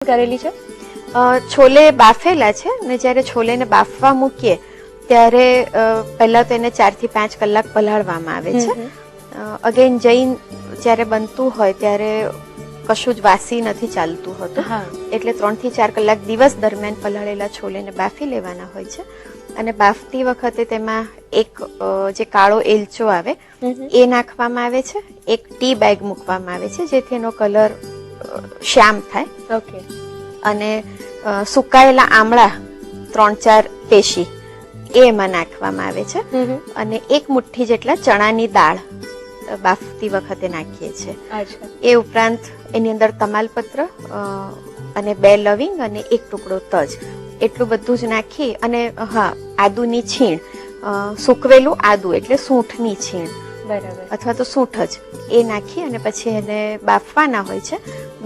કરેલી છે? છોલે બાફેલા છે અને જ્યારે છોલેને બાફવા મૂકીએ ત્યારે પહેલા તો એને 4 થી 5 કલાક પલાળવામાં આવે છે. અગેન જૈન જ્યારે બનતું હોય ત્યારે કશું જ વાસી નથી ચાલતું હોતું, એટલે 3 થી 4 કલાક દિવસ દરમિયાન પલાળેલા છોલેને બાફી લેવાના હોય છે. અને બાફતી વખતે તેમાં એક જે કાળો એલચો આવે એ નાખવામાં આવે છે, એક ટી બેગ મૂકવામાં આવે છે જેથી એનો કલર શ્યામ થાય. ઓકે. અને સુકાયેલા આમળા 3-4 પેશી એ એમાં નાખવામાં આવે છે. અને એક મુઠ્ઠી જેટલા ચણાની દાળ બાફતી વખતે નાખીએ છીએ. એ ઉપરાંત એની અંદર તમાલપત્ર અને 2 લવિંગ અને 1 ટુકડો તજ, એટલું બધું જ નાખી અને આદુની છીણ, સૂકવેલું આદુ એટલે સૂંઠની છીણ અથવા તો સૂંઠ જ એ નાખી અને પછી એને બાફવાના હોય છે.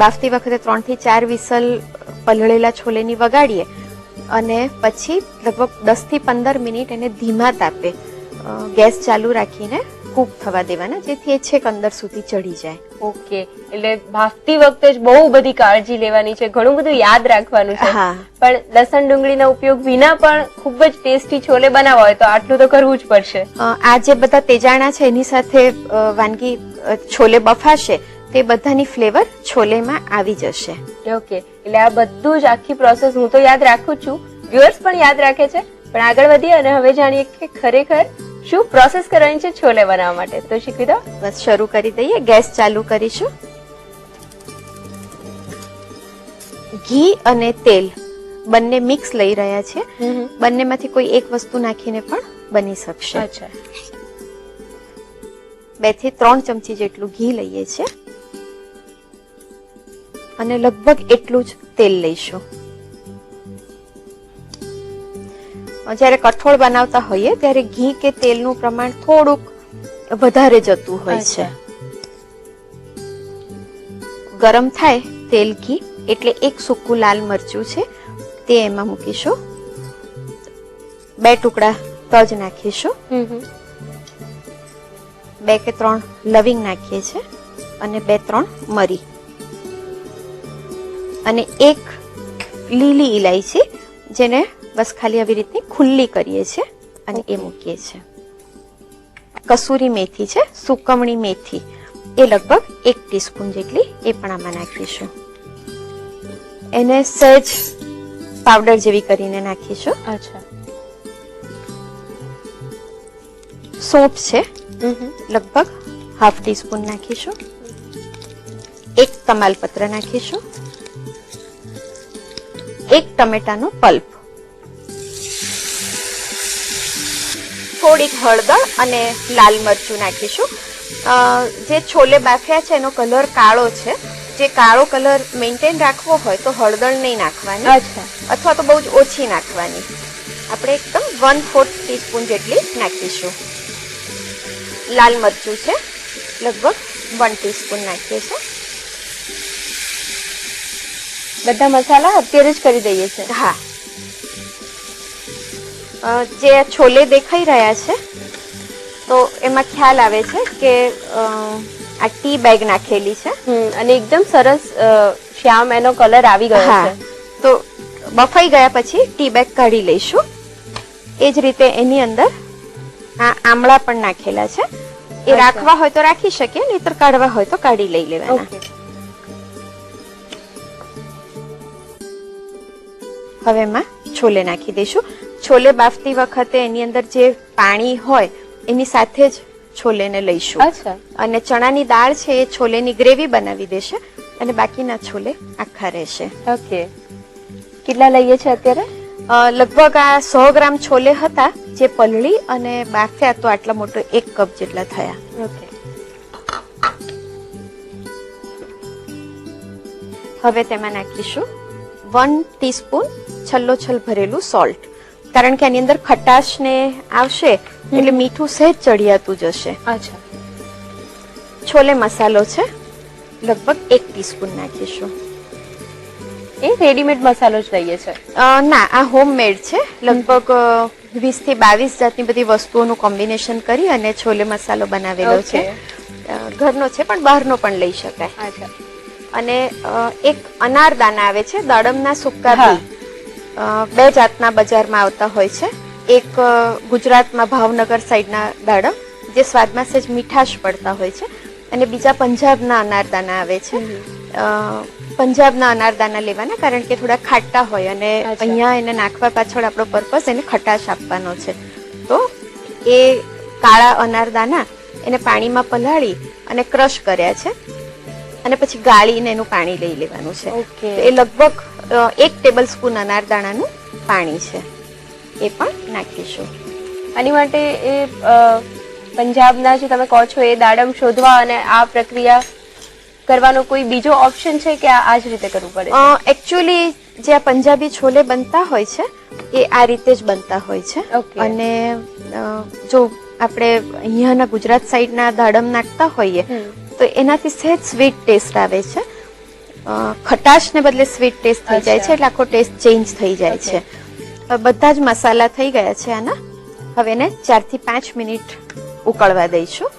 બાફતી વખતે 3 થી 4 વિસલ પલળેલા છોલેની વગાડીએ અને પછી લગભગ 10 થી 15 મિનિટ એને ધીમા તાપે ગેસ ચાલુ રાખીને કૂક થવા દેવાના, જેથી એ છેક અંદર સુધી ચડી જાય. ઓકે, એટલે બાફતી વખતે જ બહુ બધી કાળજી લેવાની છે, ઘણું બધું યાદ રાખવાનું છે. પણ લસણ ડુંગળીના ઉપયોગ વિના પણ ખૂબ જ ટેસ્ટી છોલે બનાવવા હોય તો આટલું તો કરવું જ પડશે. આ જે બધા તેજાણા છે એની સાથે વાનગી છોલે બફાશે તે બધાની ફ્લેવર છોલેમાં આવી જશે. ઓકે, એટલે આ બધું જ આખી પ્રોસેસ હું તો યાદ રાખું છું, વ્યુઅર્સ પણ યાદ રાખે છે. પણ આગળ વધીએ અને હવે જાણીએ કે ખરેખર શું પ્રોસેસ કરવાની છે છોલે બનાવવા માટે. તો શીખવી દો. બસ શરૂ કરી દઈએ. ગેસ ચાલુ કરીશું. ઘી અને તેલ બંને મિક્સ લઈ રહ્યા છે. બંનેમાંથી કોઈ એક વસ્તુ નાખીને પણ બની શકશે. 2 થી 3 ચમચી જેટલું ઘી લઈએ છીએ અને લગભગ એટલું જ તેલ લઈશું. જ્યારે કઠોળ બનાવતા હોઈએ ત્યારે ઘી કે તેલનું પ્રમાણ થોડુંક વધારે જતું હોય છે. ગરમ થાય તેલ ઘી એટલે એક સૂકું લાલ મરચું છે તે એમાં મૂકીશું. 2 ટુકડા તજ નાખીશું, 2 કે 3 લવિંગ નાખીએ છીએ અને 2-3 મરી અને 1 લીલી ઇલાયચી જેને બસ ખાલી આવી રીતની ખુલ્લી કરીએ છીએ અને એ મૂકીએ છીએ. કસૂરી મેથી છે, સુકવણી મેથી, એ લગભગ 1 ટીસ્પૂન જેટલી એ પણ આમાં નાખીશું. એને સહેજ પાવડર જેવી કરીને નાખીશું. સૂંઠ છે, લગભગ ½ ટીસ્પૂન નાખીશું. 1 તમાલપત્ર નાખીશું. 1 ટમેટાનો પલ્પ, થોડીક હળદર અને લાલ મરચું નાખીશું. જે છોલે બાફ્યા છે એનો કલર કાળો છે, જે કાળો કલર મેન્ટેન રાખવો હોય તો હળદર નહીં નાખવાની અથવા તો બહુ જ ઓછી નાખવાની. આપણે એકદમ 1/4 ટીસ્પૂન જેટલી નાખીશું. લાલ મરચું છે, લગભગ 1 ટીસ્પૂન નાખીએ છીએ. બધા મસાલા અત્યારે જ કરી દઈએ છીએ. જે છોલે દેખાઈ રહ્યા છે તો એમાં ખ્યાલ આવે છે કે આ ટી બેગ નાખેલી છે અને એકદમ સરસ શ્યામ એનો કલર આવી ગયો છે. તો બફાઈ ગયા પછી ટી બેગ કાઢી લઈશું. એ જ રીતે એની અંદર આ આમળા પણ નાખેલા છે, એ રાખવા હોય તો રાખી શકીએ, નહીતર કાઢવા હોય તો કાઢી લઈ લેવાના. હવે એમાં છોલે નાખી દઈશું. છોલે બાફતી વખતે એની અંદર જે પાણી હોય એની સાથે જ છોલેને લઈશું અને ચણાની દાળ છે એ છોલેની ગ્રેવી બનાવી દેશે અને બાકીના છોલે આખા રહેશે. ઓકે, કેટલા લઈએ છે અત્યારે? લગભગ આ 100 ગ્રામ છોલે હતા જે પલળી અને બાફ્યા તો આટલા મોટો 1 કપ જેટલા થયા. ઓકે, હવે તેમાં નાખીશું 1 ટીસ્પૂન છલ્લોછલ ભરેલું સોલ્ટ, કારણ કે આની અંદર ખટાશ ને આવશે એટલે મીઠું સહેજ ચડિયાતું જશે. છોલે મસાલો છે, લગભગ 1 ટીસ્પૂન નાખીશું. એ રેડીમેડ મસાલો જ લઈએ છે? ના, આ હોમમેડ છે. લગભગ 20 થી 22 જાતની બધી વસ્તુઓનું કોમ્બિનેશન કરી અને છોલે મસાલો બનાવેલો છે. ઘરનો છે પણ બહારનો પણ લઈ શકાય. અને એક અનારદાના આવે છે, દાડમના સૂકા બી. બે જાતના બજારમાં આવતા હોય છે. એક ગુજરાતમાં ભાવનગર સાઈડના દાડમ, જે સ્વાદમાં સહેજ મીઠાશ પડતા હોય છે, અને બીજા પંજાબના અનારદાના આવે છે. પંજાબના અનારદાના લેવાના, કારણ કે થોડા ખાટા હોય, અને અહીંયા એને નાખવા પાછળ આપણો પર્પસ એને ખટાશ આપવાનો છે. તો એ કાળા અનારદાના એને પાણીમાં પલાળી અને ક્રશ કર્યા છે, અને પછી ગાળીને એનું પાણી લઈ લેવાનું છે. એ લગભગ 1 ટેબલ સ્પૂન અનારદાણાનું પાણી છે, એ પણ નાખીશું. આની માટે એ પંજાબના જે તમે કહો છો એ દાડમ શોધવા અને આ પ્રક્રિયા કરવાનો કોઈ બીજો ઓપ્શન છે કે આ જ રીતે કરવું પડે? એકચ્યુઅલી જે આ પંજાબી છોલે બનતા હોય છે એ આ રીતે જ બનતા હોય છે. અને જો આપણે અહીંયાના ગુજરાત સાઈડના દાડમ નાખતા હોઈએ તો એનાથી સહેજ સ્વીટ ટેસ્ટ આવે છે. ખટાશને બદલે સ્વીટ ટેસ્ટ થઈ જાય છે, એટલે આખો ટેસ્ટ ચેન્જ થઈ જાય છે. બધા જ મસાલા થઈ ગયા છે આના. હવે એને 4 થી 5 મિનિટ ઉકળવા દઈશું,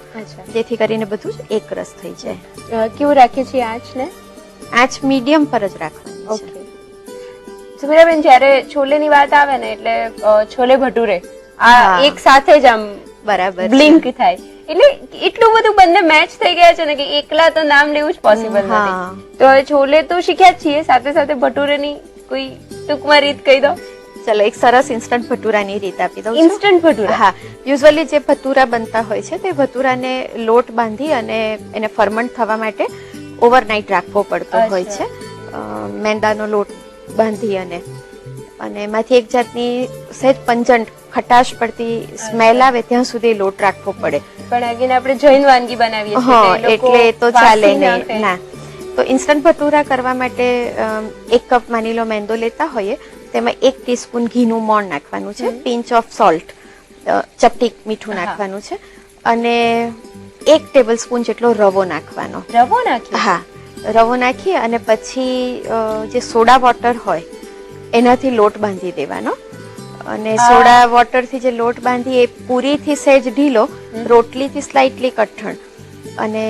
જેથી કરીને બધું જ એક રસ થઈ જાય. કેવું રાખીએ છીએ આંચને? આંચ મીડિયમ પર જ રાખવાની છે. સુમીરાબેન, જયારે છોલેની વાત આવે ને એટલે છોલે ભટુરે આ એક સાથે જ આમ બરાબર બ્લિંક થાય, એટલે એટલું બધું બંને મેચ થઈ ગયા છે ને કે એકલા તો નામ લેવું જ પોસિબલ નથી. તો હવે છોલે તો શીખ્યા જ છીએ, સાથે સાથે ભટુરેની કોઈ ટૂંકમાં રીત કહી દો. ચલો, એક સરસ ઇન્સ્ટન્ટ ભટુરાની રીત આપી દઉં. ઇન્સ્ટન્ટ ભટુરા? હા, યુઝ્યુઅલી જે ભટુરા બનતા હોય છે તે ભટુરાને લોટ બાંધી અને એને ફર્મન્ટ થવા માટે ઓવરનાઇટ રાખવો પડતો હોય છે. મેંદાનો લોટ બાંધી અને એમાંથી એક જાતની સહેજ પંજન્ટ ખટાશ પડતી સ્મેલ આવે ત્યાં સુધી લોટ રાખવો પડે. પણ અગેન આપણે જૈન વાનગી બનાવીએ છીએ એટલે તો ચાલે નહીં. ના, તો ઇન્સ્ટન્ટ ભટુરા કરવા માટે 1 કપ માની લો મેંદો લેતા હોઈએ, તેમાં 1 ટીસ્પૂન ઘીનું મોણ નાખવાનું છે, પિંચ ઓફ સોલ્ટ, ચપટી મીઠું નાખવાનું છે, અને 1 ટેબલ સ્પૂન જેટલો રવો નાખવાનો. રવો નાખી? હા, રવો નાખી અને પછી જે સોડા વોટર હોય એનાથી લોટ બાંધી દેવાનો. અને સોડા વોટરથી જે લોટ બાંધી એ પૂરીથી સહેજ ઢીલો, રોટલીથી સ્લાઇટલી કઠણ, અને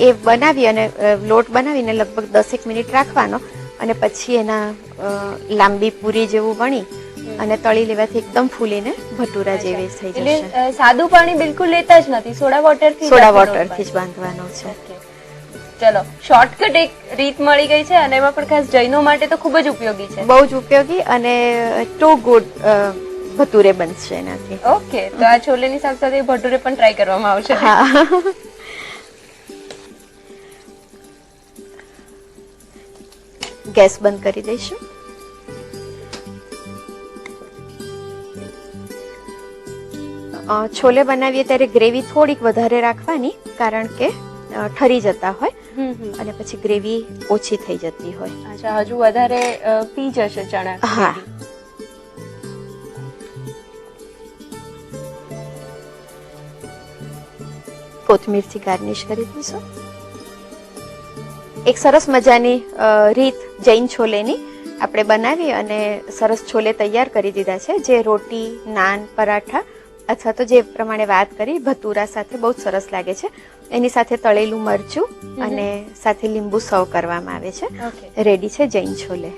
એ બનાવી અને લોટ બનાવીને લગભગ 10 મિનિટ રાખવાનો. અને પછી એના લાંબી પૂરી જેવું વણી અને તળી લેવાથી એકદમ ફૂલીને ભટુરા જેવી થઈ જશે. એટલે સાદું પાણી બિલકુલ લેતા જ નથી, સોડા વોટરથી જ બાંધવાનો છે. ચલો, શોર્ટકટ એક રીત મળી ગઈ છે, અને એમાં પણ ખાસ જૈનો માટે તો ખૂબ જ ઉપયોગી છે. બહુ જ ઉપયોગી, અને ટુ ગુડ ભટુરે બનશે એનાથી. ઓકે, તો આ છોલેની સાથે સાથે ભટુરે પણ ટ્રાય કરવામાં આવશે. હા. ગેસ બંધ કરી દઈશું. છોલે બનાવીએ ત્યારે ગ્રેવી થોડીક વધારે રાખવાની, કારણ કે ઠરી જતા હોય અને પછી ગ્રેવી ઓછી થઈ જતી હોય. અચ્છા, હજુ વધારે પી જશે ચણા? હા. કોથમીરથી ગાર્નિશ કરી દઈશું. એક સરસ મજાની રીત જૈન છોલેની આપણે બનાવી અને સરસ છોલે તૈયાર કરી દીધા છે, જે રોટી, નાન, પરાઠા અથવા તો જે પ્રમાણે વાત કરી ભટુરા સાથે બહુ સરસ લાગે છે. એની સાથે તળેલું મરચું અને સાથે લીંબુ સર્વ કરવામાં આવે છે. રેડી છે જૈન છોલે.